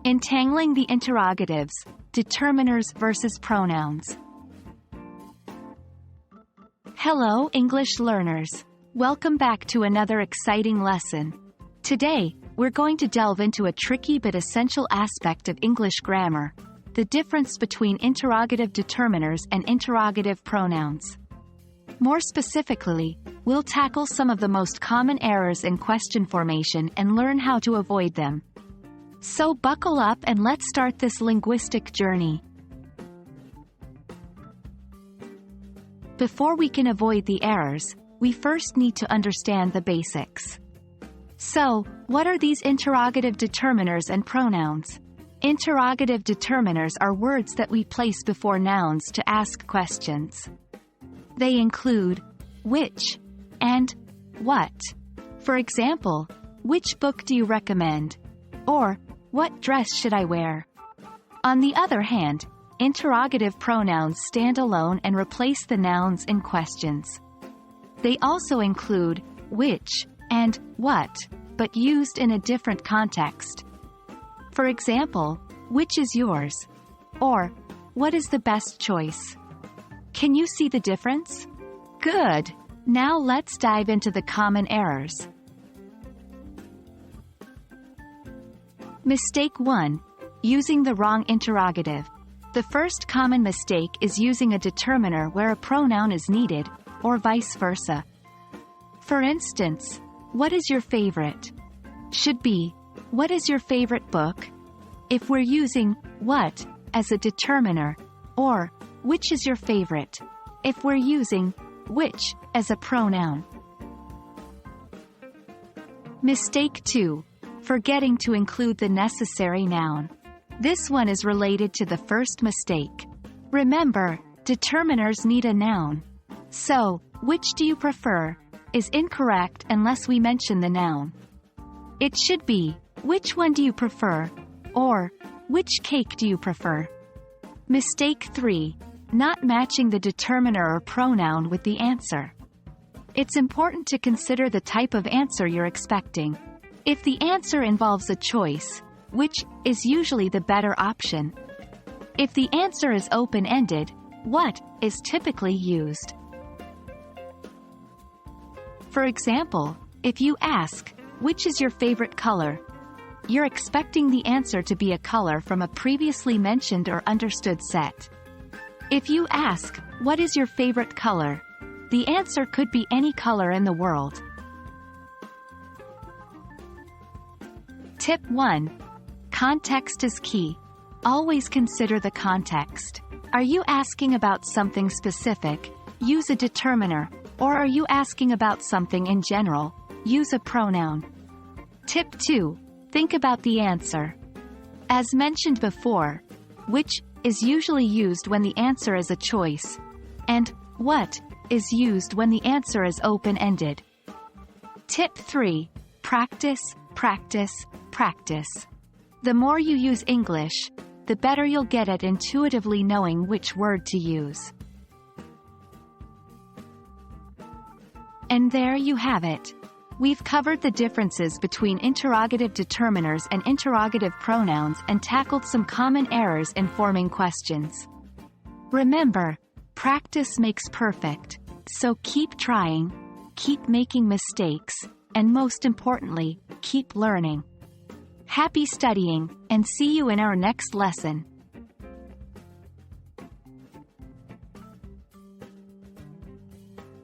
Untangling the Interrogatives, Determiners versus Pronouns. Hello, English learners. Welcome back to another exciting lesson. Today, we're going to delve into a tricky but essential aspect of English grammar, the difference between interrogative determiners and interrogative pronouns. More specifically, we'll tackle some of the most common errors in question formation and learn how to avoid them. So buckle up and let's start this linguistic journey. Before we can avoid the errors, we first need to understand the basics. So, what are these interrogative determiners and pronouns? Interrogative determiners are words that we place before nouns to ask questions. They include which and what. For example, which book do you recommend? Or, what dress should I wear? On the other hand, interrogative pronouns stand alone and replace the nouns in questions. They also include which and what, but used in a different context. For example, which is yours? Or, what is the best choice? Can you see the difference? Good! Now let's dive into the common errors. Mistake 1. Using the wrong interrogative. The first common mistake is using a determiner where a pronoun is needed, or vice versa. For instance, what is your favorite? Should be, what is your favorite book? If we're using what as a determiner, or which is your favorite, if we're using which as a pronoun. Mistake 2. Forgetting to include the necessary noun. This one is related to the first mistake. Remember, determiners need a noun. So, which do you prefer is incorrect unless we mention the noun. It should be, which one do you prefer? Or, which cake do you prefer? Mistake 3. Not matching the determiner or pronoun with the answer. It's important to consider the type of answer you're expecting. If the answer involves a choice, which is usually the better option. If the answer is open-ended, what is typically used. For example, if you ask, which is your favorite color? You're expecting the answer to be a color from a previously mentioned or understood set. If you ask, what is your favorite color? The answer could be any color in the world. Tip 1. Context is key. Always consider the context. Are you asking about something specific? Use a determiner. Or are you asking about something in general? Use a pronoun. Tip 2. Think about the answer. As mentioned before, which is usually used when the answer is a choice, and what is used when the answer is open-ended. Tip 3. Practice, practice, practice. The more you use English, the better you'll get at intuitively knowing which word to use. And there you have it. We've covered the differences between interrogative determiners and interrogative pronouns and tackled some common errors in forming questions. Remember, practice makes perfect, so keep trying, keep making mistakes, and most importantly, keep learning. Happy studying, and see you in our next lesson.